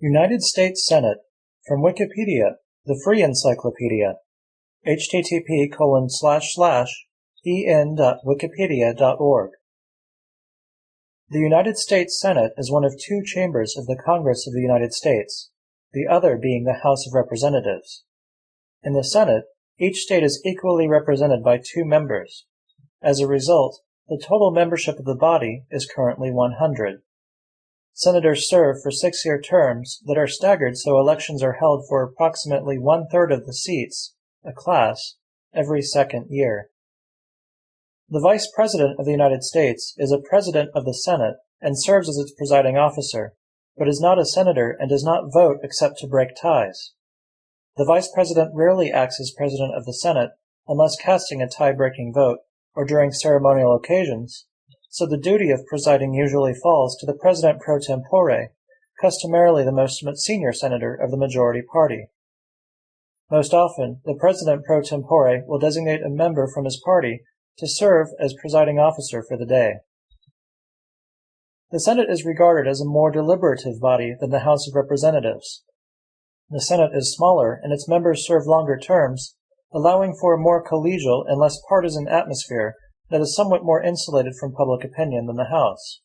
United States Senate, from Wikipedia, the free encyclopedia, http://en.wikipedia.org. The United States Senate is one of two chambers of the Congress of the United States, the other being the House of Representatives. In the Senate, each state is equally represented by 2 members. As a result, the total membership of the body is currently 100. Senators serve for 6-year terms that are staggered, so elections are held for approximately 1/3 of the seats, a class, every 2nd year. The Vice President of the United States is a President of the Senate and serves as its presiding officer, but is not a senator and does not vote except to break ties. The Vice President rarely acts as President of the Senate unless casting a tie-breaking vote or during ceremonial occasions, so the duty of presiding usually falls to the President pro tempore, customarily the most senior senator of the majority party. Most often, the President pro tempore will designate a member from his party to serve as presiding officer for the day. The Senate is regarded as a more deliberative body than the House of Representatives. The Senate is smaller and its members serve longer terms, allowing for a more collegial and less partisan atmosphere that is somewhat more insulated from public opinion than the House.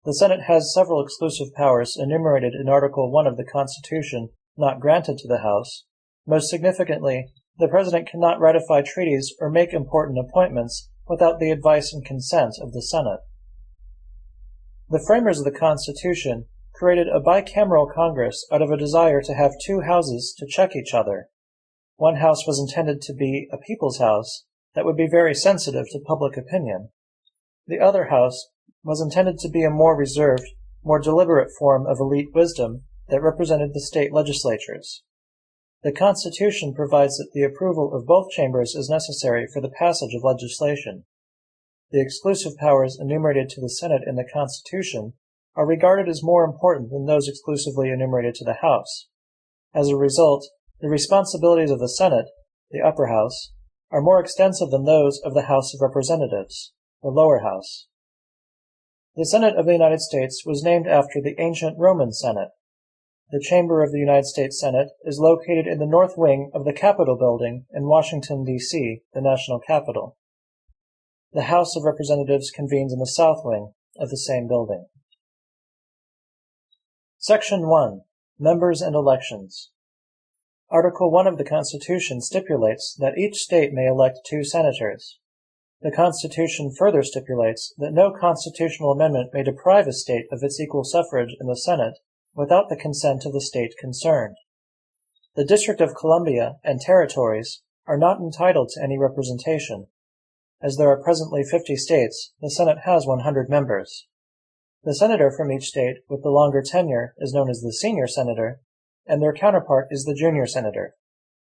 The Senate has several exclusive powers enumerated in Article 1 of the Constitution not granted to the House. Most significantly, the President cannot ratify treaties or make important appointments without the advice and consent of the Senate. The framers of the Constitution created a bicameral Congress out of a desire to have 2 houses to check each other. One house was intended to be a people's house that would be very sensitive to public opinion. The other house was intended to be a more reserved, more deliberate form of elite wisdom that represented the state legislatures. The Constitution provides that the approval of both chambers is necessary for the passage of legislation. The exclusive powers enumerated to the Senate in the Constitution are regarded as more important than those exclusively enumerated to the House. As a result, the responsibilities of the Senate, the upper house, are more extensive than those of the House of Representatives, the lower house. The Senate of the United States was named after the ancient Roman Senate. The chamber of the United States Senate is located in the north wing of the Capitol building in Washington, D.C., the national capital. The House of Representatives convenes in the south wing of the same building. Section 1. Members and Elections. Article 1 of the Constitution stipulates that each state may elect 2 senators. The Constitution further stipulates that no constitutional amendment may deprive a state of its equal suffrage in the Senate without the consent of the state concerned. The District of Columbia and territories are not entitled to any representation. As there are presently 50 states, the Senate has 100 members. The senator from each state with the longer tenure is known as the senior senator, and their counterpart is the junior senator.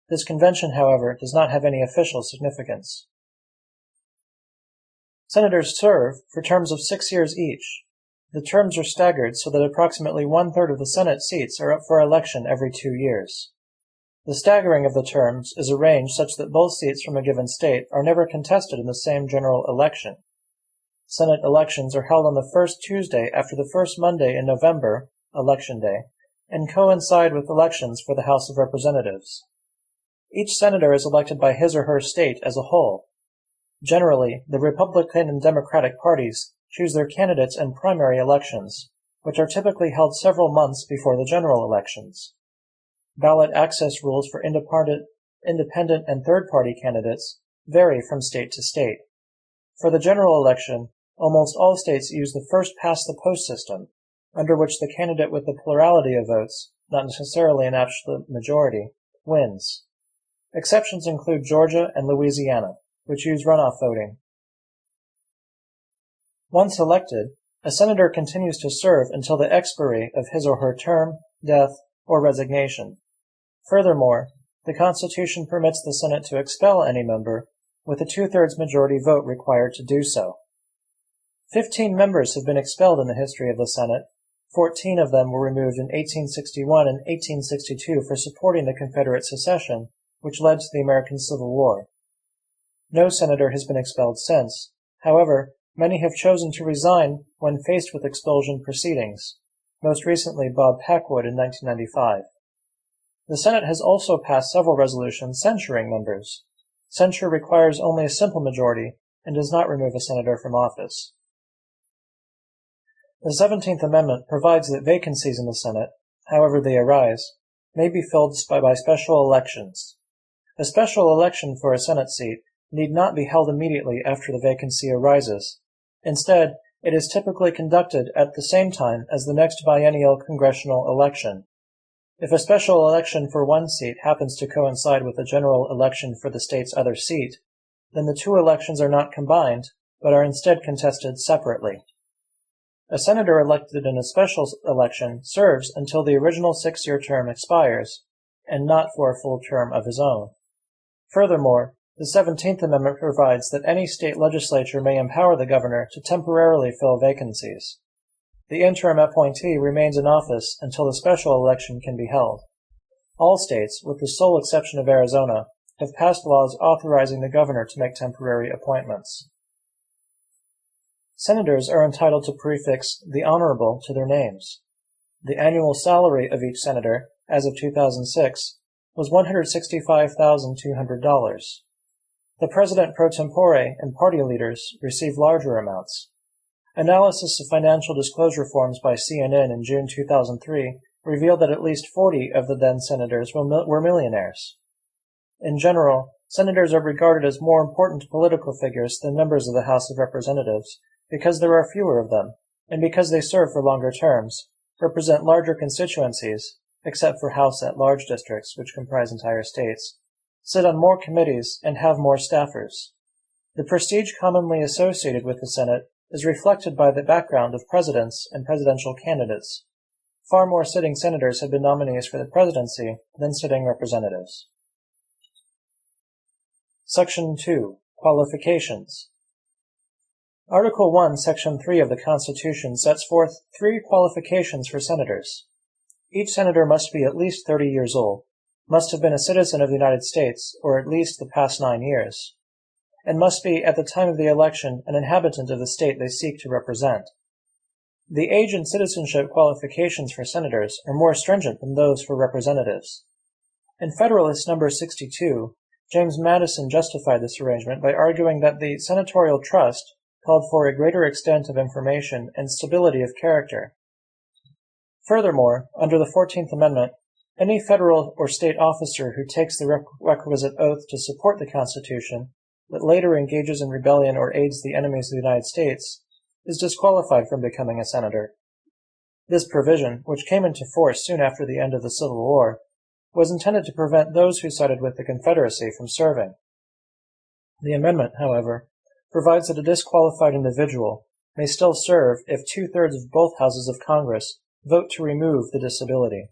This convention, however, does not have any official significance. Senators serve for terms of 6 years each. The terms are staggered so that approximately 1/3 of the Senate seats are up for election every 2 years. The staggering of the terms is arranged such that both seats from a given state are never contested in the same general election. Senate elections are held on the first Tuesday after the first Monday in November, Election Day, and coincide with elections for the House of Representatives. Each senator is elected by his or her state as a whole. Generally, the Republican and Democratic parties choose their candidates in primary elections, which are typically held several months before the general elections. Ballot access rules for independent and third-party candidates vary from state to state. For the general election, almost all states use the first-past-the-post system, under which the candidate with the plurality of votes, not necessarily an absolute majority, wins. Exceptions include Georgia and Louisiana, which use runoff voting. Once elected, a senator continues to serve until the expiry of his or her term, death, or resignation. Furthermore, the Constitution permits the Senate to expel any member, with a 2/3 majority vote required to do so. 15 members have been expelled in the history of the Senate. 14 of them were removed in 1861 and 1862 for supporting the Confederate secession, which led to the American Civil War. No senator has been expelled since. However, many have chosen to resign when faced with expulsion proceedings. most recently Bob Packwood in 1995. The Senate has also passed several resolutions censuring members. Censure requires only a simple majority and does not remove a senator from office. The 17th Amendment provides that vacancies in the Senate, however they arise, may be filled by special elections. A special election for a Senate seat need not be held immediately after the vacancy arises. Instead, it is typically conducted at the same time as the next biennial congressional election. If a special election for one seat happens to coincide with a general election for the state's other seat, then the two elections are not combined, but are instead contested separately. A senator elected in a special election serves until the original 6-year term expires, and not for a full term of his own. Furthermore, the 17th Amendment provides that any state legislature may empower the governor to temporarily fill vacancies. The interim appointee remains in office until the special election can be held. All states, with the sole exception of Arizona, have passed laws authorizing the governor to make temporary appointments. Senators are entitled to prefix the Honorable to their names. The annual salary of each senator, as of 2006, was $165,200. The president pro tempore and party leaders receive larger amounts. Analysis of financial disclosure forms by CNN in June 2003 revealed that at least 40 of the then senators were millionaires. In general, senators are regarded as more important political figures than members of the House of Representatives because there are fewer of them, and because they serve for longer terms, represent larger constituencies, except for House at-large districts, which comprise entire states, sit on more committees, and have more staffers. The prestige commonly associated with the Senate is reflected by the background of presidents and presidential candidates. Far more sitting senators have been nominees for the presidency than sitting representatives. Section 2. Qualifications. Article 1, Section 3 of the Constitution sets forth 3 qualifications for senators. Each senator must be at least 30 years old, must have been a citizen of the United States or at least the past 9 years, and must be, at the time of the election, an inhabitant of the state they seek to represent. The age and citizenship qualifications for senators are more stringent than those for representatives. In Federalist No. 62, James Madison justified this arrangement by arguing that the senatorial trust called for a greater extent of information and stability of character. Furthermore, under the 14th Amendment, any federal or state officer who takes the requisite oath to support the Constitution, but later engages in rebellion or aids the enemies of the United States, is disqualified from becoming a senator. This provision, which came into force soon after the end of the Civil War, was intended to prevent those who sided with the Confederacy from serving. The amendment, however, provides that a disqualified individual may still serve if 2/3 of both houses of Congress vote to remove the disability.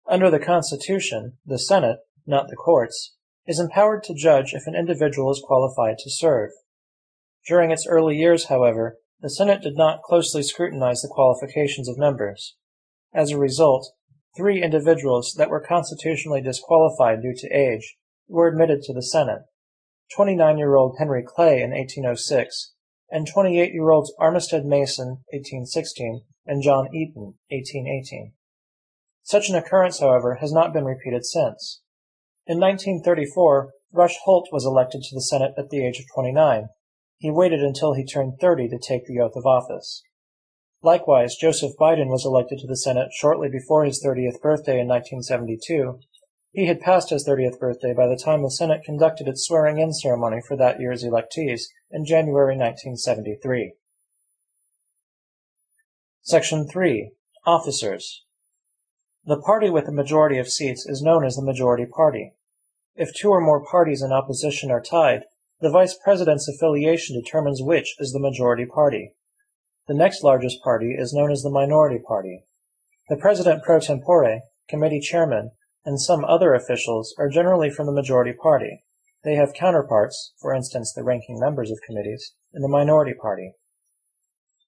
Under the Constitution, the Senate, not the courts, is empowered to judge if an individual is qualified to serve. During its early years, however, the Senate did not closely scrutinize the qualifications of members. As a result, 3 individuals that were constitutionally disqualified due to age were admitted to the Senate: 29-year-old Henry Clay in 1806, and 28-year-olds Armistead Mason, 1816, and John Eaton, 1818. Such an occurrence, however, has not been repeated since. In 1934, Rush Holt was elected to the Senate at the age of 29. He waited until he turned 30 to take the oath of office. Likewise, Joseph Biden was elected to the Senate shortly before his 30th birthday in 1972. He had passed his 30th birthday by the time the Senate conducted its swearing-in ceremony for that year's electees in January 1973. Section 3. Officers. The party with a majority of seats is known as the majority party. If 2 or more parties in opposition are tied, the vice president's affiliation determines which is the majority party. The next largest party is known as the minority party. The president pro tempore, committee chairman, and some other officials are generally from the majority party. They have counterparts, for instance the ranking members of committees, in the minority party.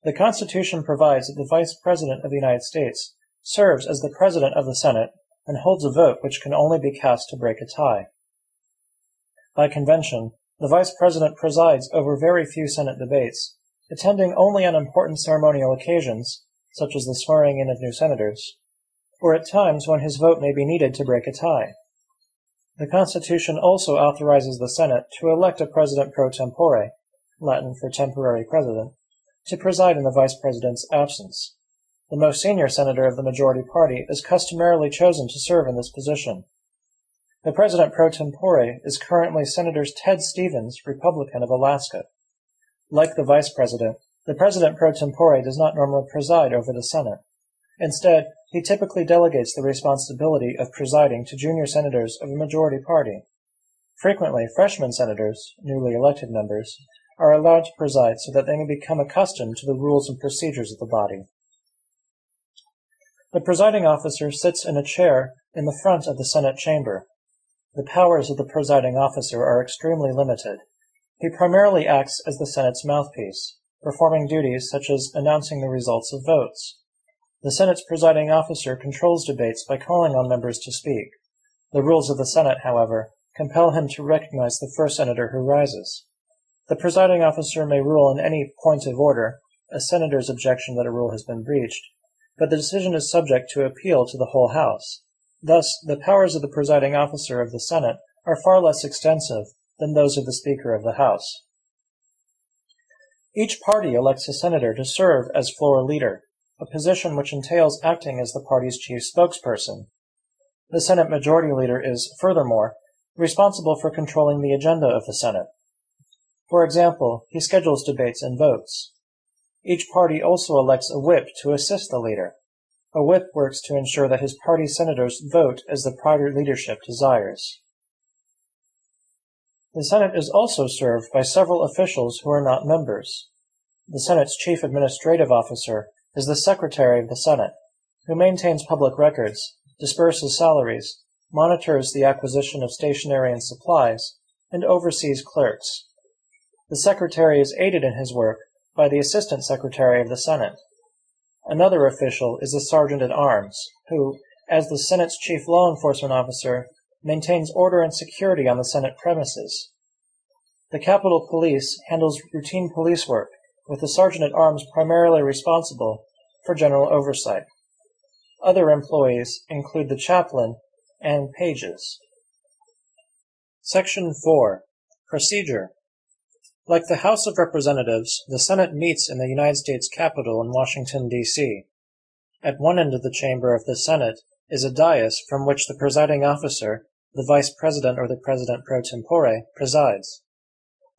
The Constitution provides that the Vice President of the United States serves as the President of the Senate and holds a vote which can only be cast to break a tie. By convention, the Vice President presides over very few Senate debates, attending only on important ceremonial occasions, such as the swearing in of new senators, or at times when his vote may be needed to break a tie. The Constitution also authorizes the Senate to elect a president pro tempore, Latin for temporary president, to preside in the vice president's absence. The most senior senator of the majority party is customarily chosen to serve in this position. The president pro tempore is currently Senator Ted Stevens, Republican of Alaska. Like the vice president, the president pro tempore does not normally preside over the Senate. Instead, he typically delegates the responsibility of presiding to junior senators of a majority party. Frequently, freshman senators, newly elected members, are allowed to preside so that they may become accustomed to the rules and procedures of the body. The presiding officer sits in a chair in the front of the Senate chamber. The powers of the presiding officer are extremely limited. He primarily acts as the Senate's mouthpiece, performing duties such as announcing the results of votes. The Senate's presiding officer controls debates by calling on members to speak. The rules of the Senate, however, compel him to recognize the first senator who rises. The presiding officer may rule in any point of order, a senator's objection that a rule has been breached, but the decision is subject to appeal to the whole House. Thus, the powers of the presiding officer of the Senate are far less extensive than those of the Speaker of the House. Each party elects a senator to serve as floor leader, a position which entails acting as the party's chief spokesperson. The Senate Majority Leader is, furthermore, responsible for controlling the agenda of the Senate. For example, he schedules debates and votes. Each party also elects a whip to assist the leader. A whip works to ensure that his party's senators vote as the party leadership desires. The Senate is also served by several officials who are not members. The Senate's chief administrative officer is the Secretary of the Senate, who maintains public records, disburses salaries, monitors the acquisition of stationery and supplies, and oversees clerks. The Secretary is aided in his work by the Assistant Secretary of the Senate. Another official is the Sergeant-at-Arms, who, as the Senate's chief law enforcement officer, maintains order and security on the Senate premises. The Capitol Police handles routine police work, with the Sergeant-at-Arms primarily responsible for general oversight. Other employees include the chaplain and pages. Section 4. Procedure. Like the House of Representatives, the Senate meets in the United States Capitol in Washington, D.C. At one end of the chamber of the Senate is a dais from which the presiding officer, the vice president or the president pro tempore, presides.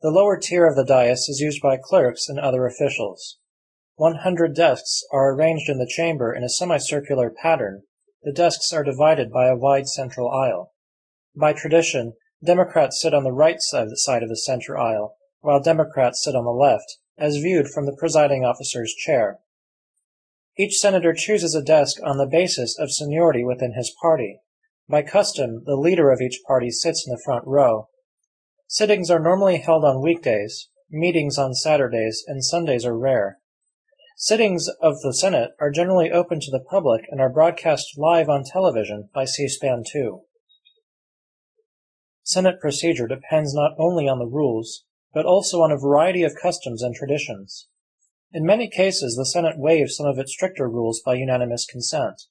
The lower tier of the dais is used by clerks and other officials. 100 desks are arranged in the chamber in a semicircular pattern. The desks are divided by a wide central aisle. By tradition, Democrats sit on the right side of the center aisle, while Democrats sit on the left, as viewed from the presiding officer's chair. Each senator chooses a desk on the basis of seniority within his party. By custom, the leader of each party sits in the front row. Sittings are normally held on weekdays, meetings on Saturdays, and Sundays are rare. Sittings of the Senate are generally open to the public and are broadcast live on television by C-SPAN 2. Senate procedure depends not only on the rules, but also on a variety of customs and traditions. In many cases, the Senate waives some of its stricter rules by unanimous consent.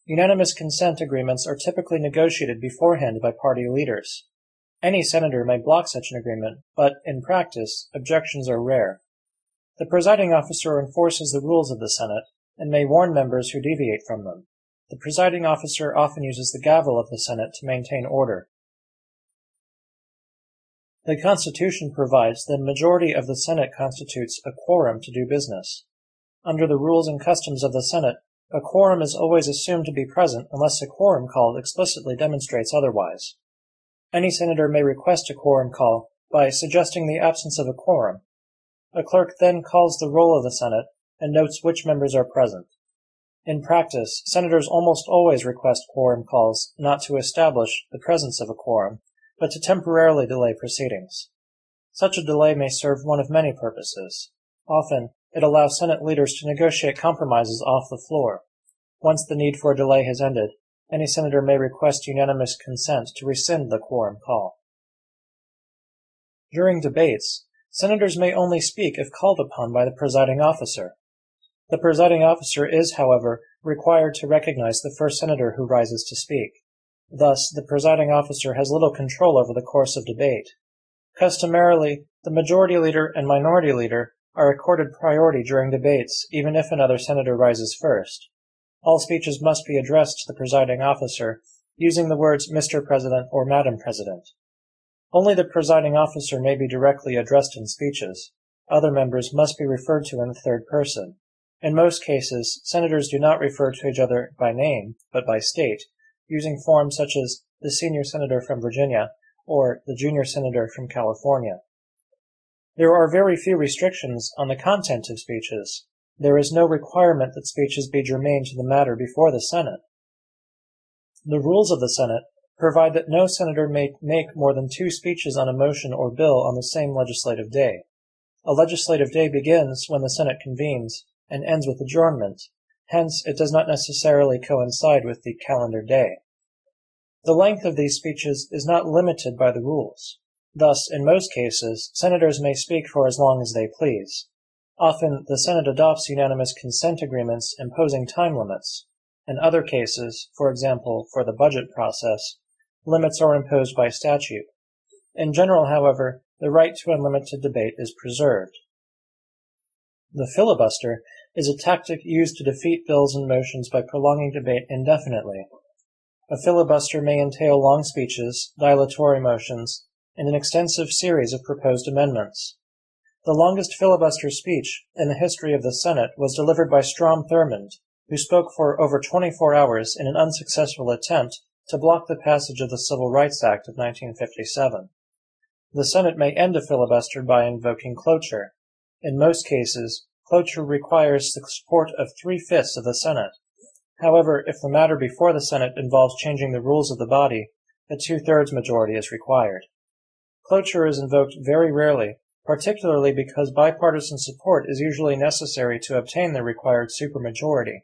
Unanimous consent agreements are typically negotiated beforehand by party leaders. Any senator may block such an agreement, but, in practice, objections are rare. The presiding officer enforces the rules of the Senate and may warn members who deviate from them. The presiding officer often uses the gavel of the Senate to maintain order. The Constitution provides that a majority of the Senate constitutes a quorum to do business. Under the rules and customs of the Senate, a quorum is always assumed to be present unless a quorum call explicitly demonstrates otherwise. Any senator may request a quorum call by suggesting the absence of a quorum. A clerk then calls the roll of the Senate and notes which members are present. In practice, senators almost always request quorum calls not to establish the presence of a quorum, but to temporarily delay proceedings. Such a delay may serve one of many purposes. Often, it allows Senate leaders to negotiate compromises off the floor. Once the need for a delay has ended, any senator may request unanimous consent to rescind the quorum call. During debates, senators may only speak if called upon by the presiding officer. The presiding officer is, however, required to recognize the first senator who rises to speak. Thus, the presiding officer has little control over the course of debate. Customarily, the majority leader and minority leader are accorded priority during debates, even if another senator rises first. All speeches must be addressed to the presiding officer, using the words Mr. President or Madam President. Only the presiding officer may be directly addressed in speeches. Other members must be referred to in the third person. In most cases, senators do not refer to each other by name, but by state, using forms such as the senior senator from Virginia or the junior senator from California. There are very few restrictions on the content of speeches. There is no requirement that speeches be germane to the matter before the Senate. The rules of the Senate provide that no senator may make more than 2 speeches on a motion or bill on the same legislative day. A legislative day begins when the Senate convenes and ends with adjournment. Hence, it does not necessarily coincide with the calendar day. The length of these speeches is not limited by the rules. Thus, in most cases, senators may speak for as long as they please. Often, the Senate adopts unanimous consent agreements imposing time limits. In other cases, for example, for the budget process, limits are imposed by statute. In general, however, the right to unlimited debate is preserved. The filibuster is a tactic used to defeat bills and motions by prolonging debate indefinitely. A filibuster may entail long speeches, dilatory motions, and an extensive series of proposed amendments. The longest filibuster speech in the history of the Senate was delivered by Strom Thurmond, who spoke for over 24 hours in an unsuccessful attempt to block the passage of the Civil Rights Act of 1957. The Senate may end a filibuster by invoking cloture. In most cases, cloture requires the support of 3/5 of the Senate. However, if the matter before the Senate involves changing the rules of the body, a 2/3 majority is required. Cloture is invoked very rarely, particularly because bipartisan support is usually necessary to obtain the required supermajority.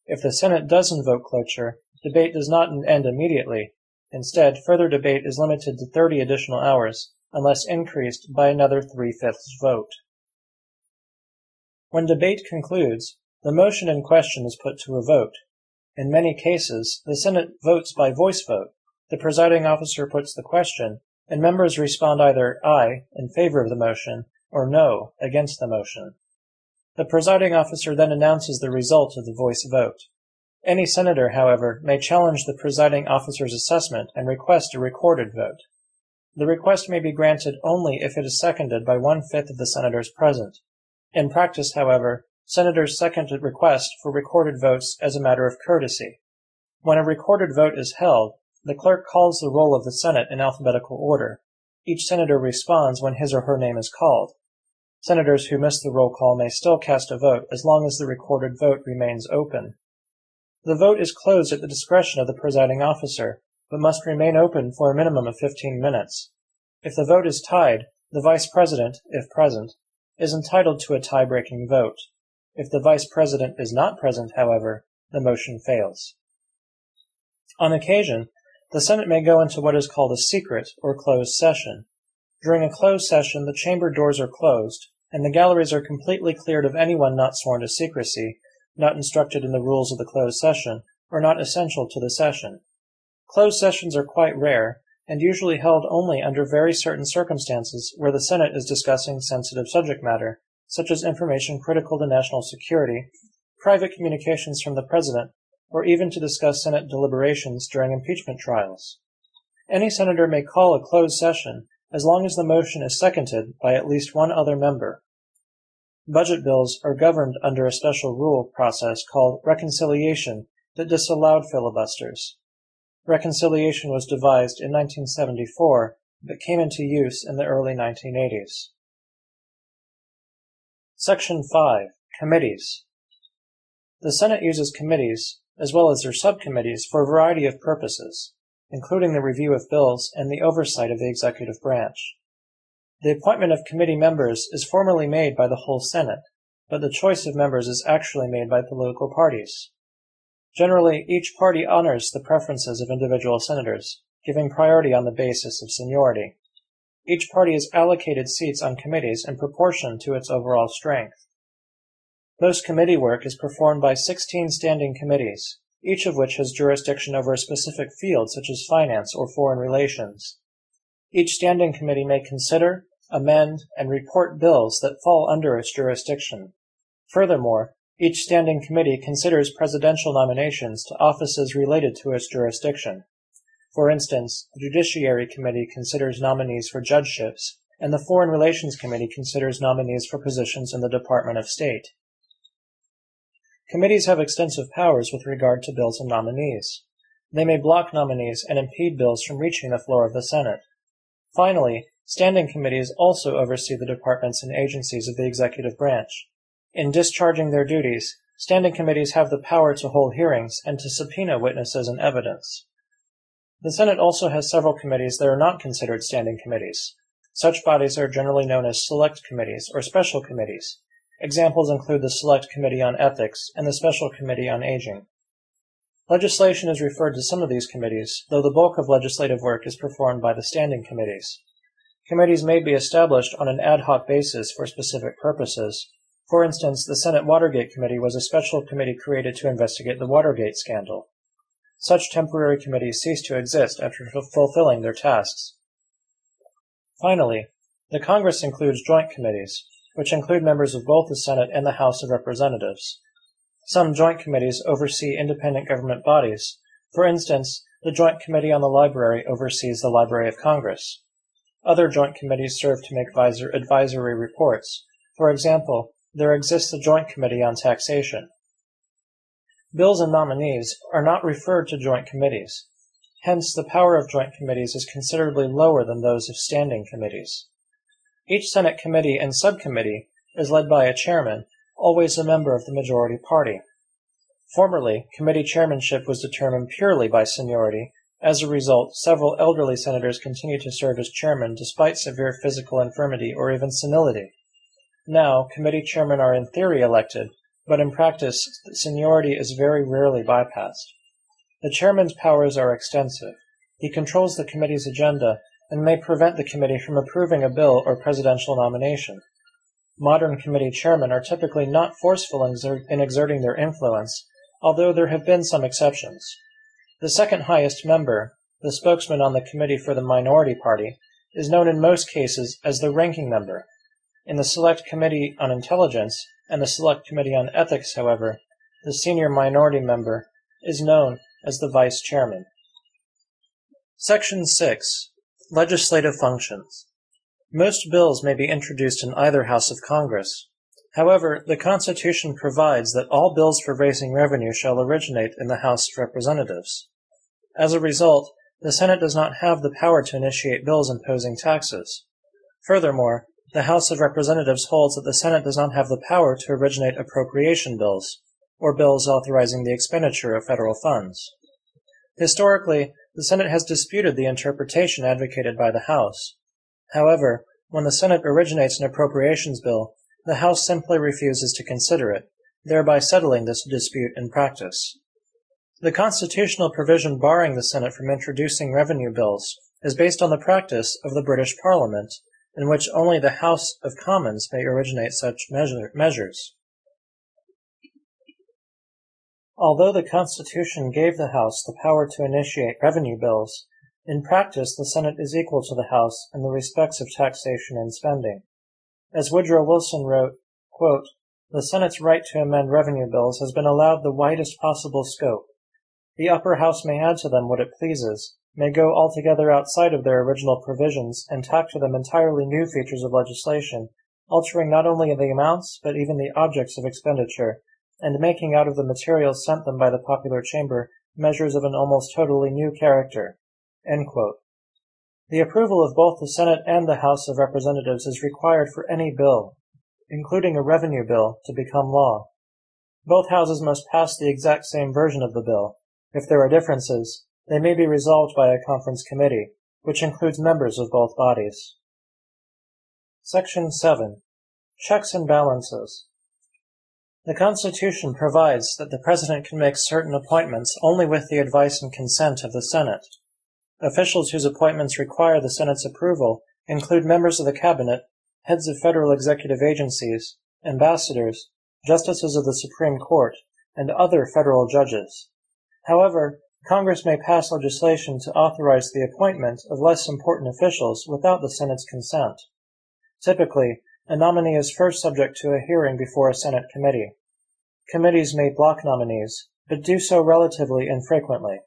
If the Senate does invoke cloture, debate does not end immediately. Instead, further debate is limited to 30 additional hours, unless increased by another 3/5 vote. When debate concludes, the motion in question is put to a vote. In many cases, the Senate votes by voice vote. The presiding officer puts the question, and members respond either aye, in favor of the motion, or no, against the motion. The presiding officer then announces the result of the voice vote. Any senator, however, may challenge the presiding officer's assessment and request a recorded vote. The request may be granted only if it is seconded by 1/5 of the senators present. In practice, however, senators second a request for recorded votes as a matter of courtesy. When a recorded vote is held, the clerk calls the roll of the Senate in alphabetical order. Each senator responds when his or her name is called. Senators who miss the roll call may still cast a vote as long as the recorded vote remains open. The vote is closed at the discretion of the presiding officer, but must remain open for a minimum of 15 minutes. If the vote is tied, the vice president, if present, is entitled to a tie-breaking vote. If the vice president is not present, however, the motion fails. On occasion, the Senate may go into what is called a secret or closed session. During a closed session, the chamber doors are closed, and the galleries are completely cleared of anyone not sworn to secrecy, not instructed in the rules of the closed session, or not essential to the session. Closed sessions are quite rare, and usually held only under very certain circumstances where the Senate is discussing sensitive subject matter, such as information critical to national security, private communications from the President, or even to discuss Senate deliberations during impeachment trials. Any senator may call a closed session as long as the motion is seconded by at least one other member. Budget bills are governed under a special rule process called reconciliation that disallowed filibusters. Reconciliation was devised in 1974, but came into use in the early 1980s. Section 5. Committees. The Senate uses committees, as well as their subcommittees, for a variety of purposes, including the review of bills and the oversight of the executive branch. The appointment of committee members is formally made by the whole Senate, but the choice of members is actually made by political parties. Generally, each party honors the preferences of individual senators, giving priority on the basis of seniority. Each party is allocated seats on committees in proportion to its overall strength. Most committee work is performed by 16 standing committees, each of which has jurisdiction over a specific field such as finance or foreign relations. Each standing committee may consider, amend, and report bills that fall under its jurisdiction. Furthermore, each standing committee considers presidential nominations to offices related to its jurisdiction. For instance, the Judiciary Committee considers nominees for judgeships, and the Foreign Relations Committee considers nominees for positions in the Department of State. Committees have extensive powers with regard to bills and nominees. They may block nominees and impede bills from reaching the floor of the Senate. Finally, standing committees also oversee the departments and agencies of the executive branch. In discharging their duties, standing committees have the power to hold hearings and to subpoena witnesses and evidence. The Senate also has several committees that are not considered standing committees. Such bodies are generally known as select committees or special committees. Examples include the Select Committee on Ethics and the Special Committee on Aging. Legislation is referred to some of these committees, though the bulk of legislative work is performed by the standing committees. Committees may be established on an ad hoc basis for specific purposes. For instance, the Senate Watergate Committee was a special committee created to investigate the Watergate scandal. Such temporary committees cease to exist after fulfilling their tasks. Finally, the Congress includes joint committees, which include members of both the Senate and the House of Representatives. Some joint committees oversee independent government bodies. For instance, the Joint Committee on the Library oversees the Library of Congress. Other joint committees serve to make advisory reports. For example, there exists a Joint Committee on Taxation. Bills and nominees are not referred to joint committees. Hence, the power of joint committees is considerably lower than those of standing committees. Each Senate committee and subcommittee is led by a chairman, always a member of the majority party. Formerly, committee chairmanship was determined purely by seniority. As a result, several elderly senators continue to serve as chairman despite severe physical infirmity or even senility. Now, committee chairmen are in theory elected, but in practice, seniority is very rarely bypassed. The chairman's powers are extensive. He controls the committee's agenda and may prevent the committee from approving a bill or presidential nomination. Modern committee chairmen are typically not forceful in exerting their influence, although there have been some exceptions. The second highest member, the spokesman on the committee for the minority party, is known in most cases as the ranking member. In the Select Committee on Intelligence and the Select Committee on Ethics, however, the senior minority member is known as the vice chairman. Section 6. Legislative Functions. Most bills may be introduced in either house of Congress. However, the Constitution provides that all bills for raising revenue shall originate in the House of Representatives. As a result, the Senate does not have the power to initiate bills imposing taxes. Furthermore, the House of Representatives holds that the Senate does not have the power to originate appropriation bills, or bills authorizing the expenditure of federal funds. Historically, the Senate has disputed the interpretation advocated by the House. However, when the Senate originates an appropriations bill, the House simply refuses to consider it, thereby settling this dispute in practice. The constitutional provision barring the Senate from introducing revenue bills is based on the practice of the British Parliament, in which only the House of Commons may originate such measures. Although the Constitution gave the House the power to initiate revenue bills, in practice the Senate is equal to the House in the respects of taxation and spending. As Woodrow Wilson wrote, quote, "The Senate's right to amend revenue bills has been allowed the widest possible scope. The upper house may add to them what it pleases, may go altogether outside of their original provisions and tack to them entirely new features of legislation, altering not only the amounts but even the objects of expenditure, and making out of the materials sent them by the popular chamber measures of an almost totally new character." End quote. The approval of both the Senate and the House of Representatives is required for any bill, including a revenue bill, to become law. Both houses must pass the exact same version of the bill. If there are differences, they may be resolved by a conference committee, which includes members of both bodies. Section 7. Checks and balances. The Constitution provides that the President can make certain appointments only with the advice and consent of the Senate. Officials whose appointments require the Senate's approval include members of the Cabinet, heads of federal executive agencies, ambassadors, justices of the Supreme Court, and other federal judges. However, Congress may pass legislation to authorize the appointment of less important officials without the Senate's consent. Typically, a nominee is first subject to a hearing before a Senate committee. Committees may block nominees, but do so relatively infrequently.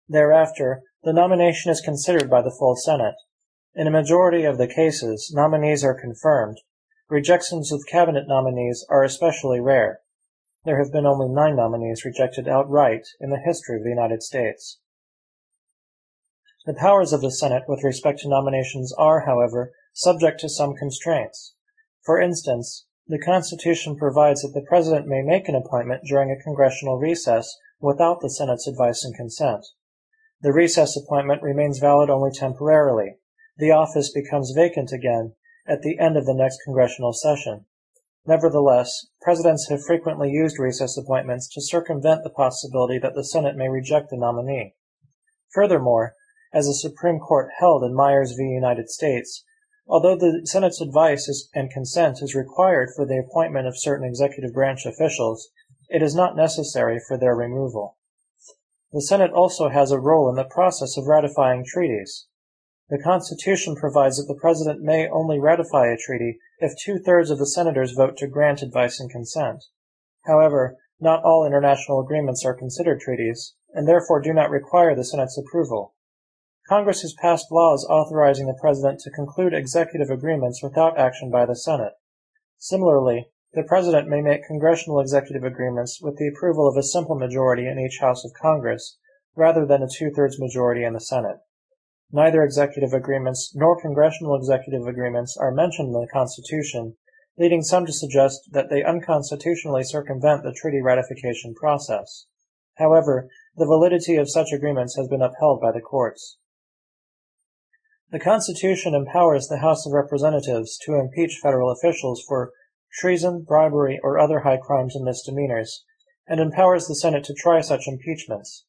Thereafter, the nomination is considered by the full Senate. In a majority of the cases, nominees are confirmed. Rejections of cabinet nominees are especially rare. There have been only 9 nominees rejected outright in the history of the United States. The powers of the Senate with respect to nominations are, however, subject to some constraints. For instance, the Constitution provides that the President may make an appointment during a congressional recess without the Senate's advice and consent. The recess appointment remains valid only temporarily. The office becomes vacant again at the end of the next congressional session. Nevertheless, presidents have frequently used recess appointments to circumvent the possibility that the Senate may reject the nominee. Furthermore, as the Supreme Court held in Myers v. United States, although the Senate's advice and consent is required for the appointment of certain executive branch officials, it is not necessary for their removal. The Senate also has a role in the process of ratifying treaties. The Constitution provides that the President may only ratify a treaty if 2/3 of the senators vote to grant advice and consent. However, not all international agreements are considered treaties, and therefore do not require the Senate's approval. Congress has passed laws authorizing the President to conclude executive agreements without action by the Senate. Similarly, the President may make congressional executive agreements with the approval of a simple majority in each House of Congress, rather than a 2/3 majority in the Senate. Neither executive agreements nor congressional executive agreements are mentioned in the Constitution, leading some to suggest that they unconstitutionally circumvent the treaty ratification process. However, the validity of such agreements has been upheld by the courts. The Constitution empowers the House of Representatives to impeach federal officials for treason, bribery, or other high crimes and misdemeanors, and empowers the Senate to try such impeachments.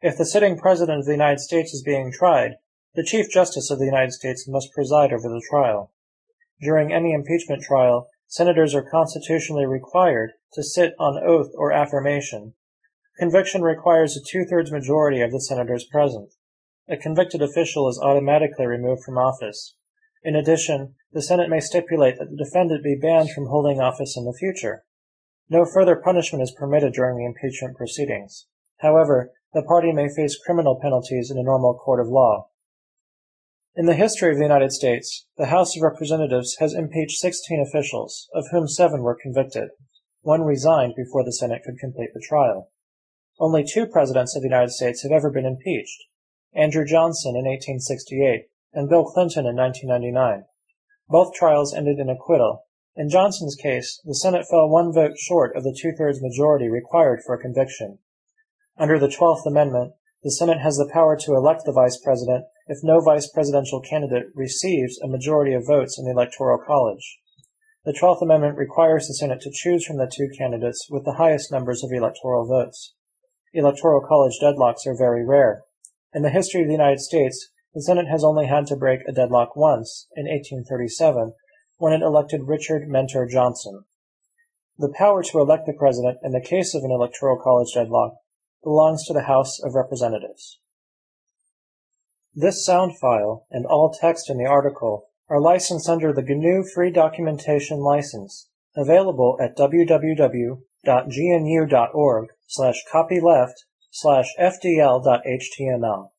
If the sitting President of the United States is being tried, the Chief Justice of the United States must preside over the trial. During any impeachment trial, senators are constitutionally required to sit on oath or affirmation. Conviction requires a 2/3 majority of the senators present. A convicted official is automatically removed from office. In addition, the Senate may stipulate that the defendant be banned from holding office in the future. No further punishment is permitted during the impeachment proceedings. However, the party may face criminal penalties in a normal court of law. In the history of the United States, the House of Representatives has impeached 16 officials, of whom 7 were convicted. 1 resigned before the Senate could complete the trial. Only 2 presidents of the United States have ever been impeached: Andrew Johnson in 1868 and Bill Clinton in 1999. Both trials ended in acquittal. In Johnson's case, the Senate fell 1 vote short of the 2/3 majority required for a conviction. Under the 12th Amendment, the Senate has the power to elect the vice president if no vice presidential candidate receives a majority of votes in the Electoral College. The 12th Amendment requires the Senate to choose from the 2 candidates with the highest numbers of electoral votes. Electoral College deadlocks are very rare. In the history of the United States, the Senate has only had to break a deadlock once, in 1837, when it elected Richard Mentor Johnson. The power to elect the president in the case of an Electoral College deadlock belongs to the House of Representatives. This sound file and all text in the article are licensed under the GNU Free Documentation License, available at www.gnu.org/copyleft/fdl.html.